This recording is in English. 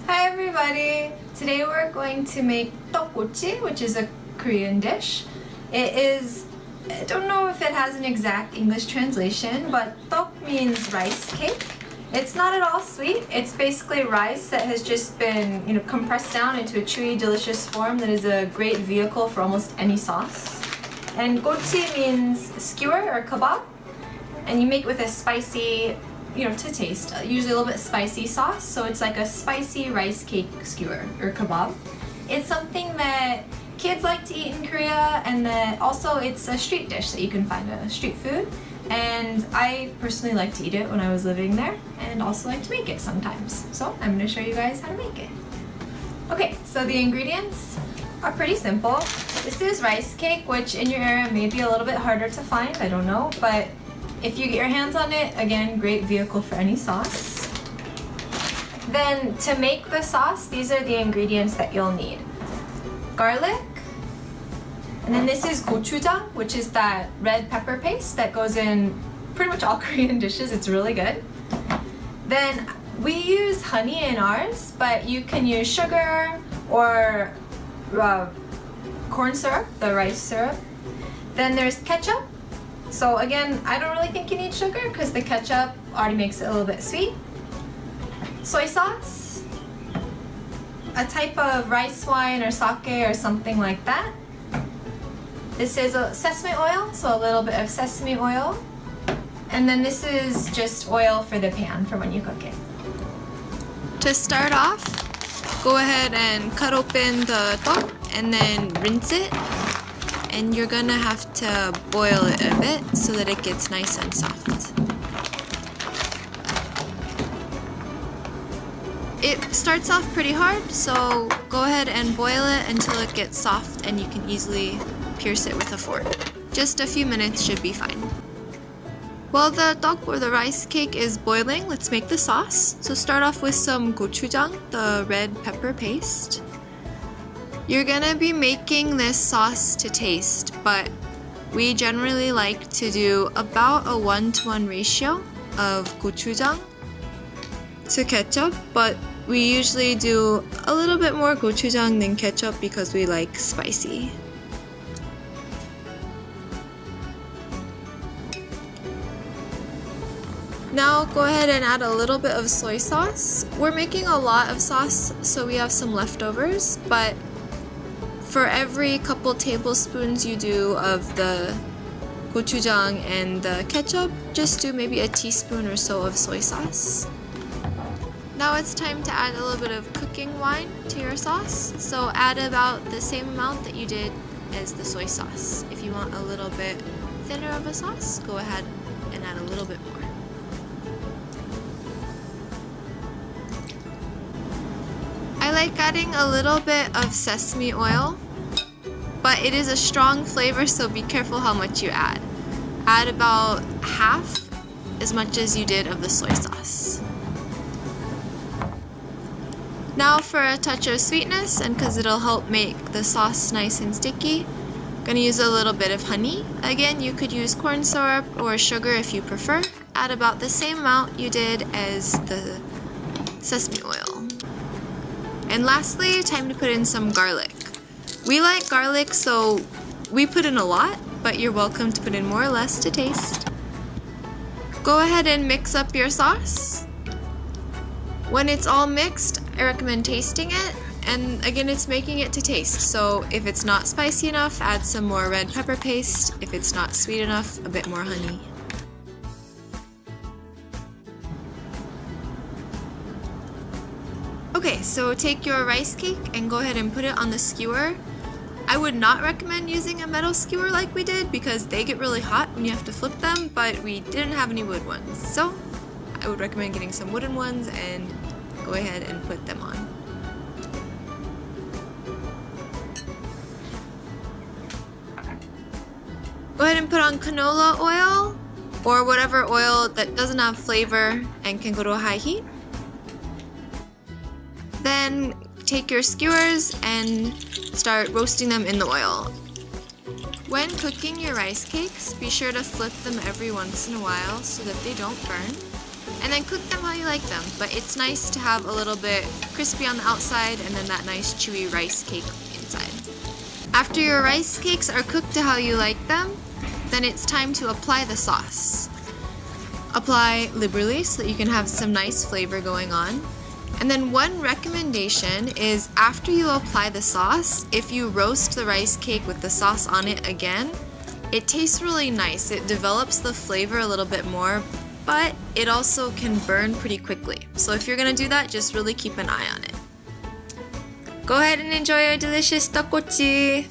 Hi everybody! Today we're going to make 떡꼬치, which is a Korean dish. It is, I don't know if it has an exact English translation, but 떡 means rice cake. It's not at all sweet. It's basically rice that has just been, compressed down into a chewy, delicious form that is a great vehicle for almost any sauce. And 꼬치 means skewer or kebab, and you make it with a spicy, to taste, usually a little bit spicy sauce, so it's like a spicy rice cake skewer or kebab. It's something that kids like to eat in Korea, and that also it's a street dish that you can find, a street food, and I personally like to eat it when I was living there and also like to make it sometimes. So I'm going to show you guys how to make it. Okay, so the ingredients are pretty simple. This is rice cake, which in your area may be a little bit harder to find, I don't know, but if you get your hands on it, again, great vehicle for any sauce. Then to make the sauce, these are the ingredients that you'll need. Garlic, and then this is gochujang, which is that red pepper paste that goes in pretty much all Korean dishes. It's really good. Then we use honey in ours, but you can use sugar or corn syrup, the rice syrup. Then there's ketchup. So again, I don't really think you need sugar because the ketchup already makes it a little bit sweet. Soy sauce, a type of rice wine or sake or something like that. This is a sesame oil, so a little bit of sesame oil. And then this is just oil for the pan for when you cook it. To start off, go ahead and cut open the 떡 and then rinse it. And you're gonna have to boil it a bit so that it gets nice and soft. It starts off pretty hard, so go ahead and boil it until it gets soft and you can easily pierce it with a fork. Just a few minutes should be fine. While the 떡 or the rice cake is boiling, let's make the sauce. So start off with some gochujang, the red pepper paste. You're gonna be making this sauce to taste, but we generally like to do about a 1-to-1 ratio of gochujang to ketchup, but we usually do a little bit more gochujang than ketchup because we like spicy. Now go ahead and add a little bit of soy sauce. We're making a lot of sauce, so we have some leftovers, but for every couple tablespoons you do of the gochujang and the ketchup, just do maybe a teaspoon or so of soy sauce. Now it's time to add a little bit of cooking wine to your sauce. So add about the same amount that you did as the soy sauce. If you want a little bit thinner of a sauce, go ahead and add a little bit more. I like adding a little bit of sesame oil, but it is a strong flavor, so be careful how much you add. Add about half as much as you did of the soy sauce. Now for a touch of sweetness, and because it'll help make the sauce nice and sticky, I'm going to use a little bit of honey. Again, you could use corn syrup or sugar if you prefer. Add about the same amount you did as the sesame oil. And lastly, time to put in some garlic. We like garlic, so we put in a lot, but you're welcome to put in more or less to taste. Go ahead and mix up your sauce. When it's all mixed, I recommend tasting it, and again, it's making it to taste. So if it's not spicy enough, add some more red pepper paste. If it's not sweet enough, a bit more honey. Okay, so take your rice cake and go ahead and put it on the skewer. I would not recommend using a metal skewer like we did because they get really hot when you have to flip them, but we didn't have any wood ones. So I would recommend getting some wooden ones and go ahead and put them on. Go ahead and put on canola oil or whatever oil that doesn't have flavor and can go to a high heat. Then take your skewers and start roasting them in the oil. When cooking your rice cakes, be sure to flip them every once in a while so that they don't burn. And then cook them how you like them. But it's nice to have a little bit crispy on the outside and then that nice chewy rice cake inside. After your rice cakes are cooked to how you like them, then it's time to apply the sauce. Apply liberally so that you can have some nice flavor going on. And then one recommendation is after you apply the sauce, if you roast the rice cake with the sauce on it again, it tastes really nice. It develops the flavor a little bit more, but it also can burn pretty quickly. So if you're gonna do that, just really keep an eye on it. Go ahead and enjoy your delicious 떡꼬치!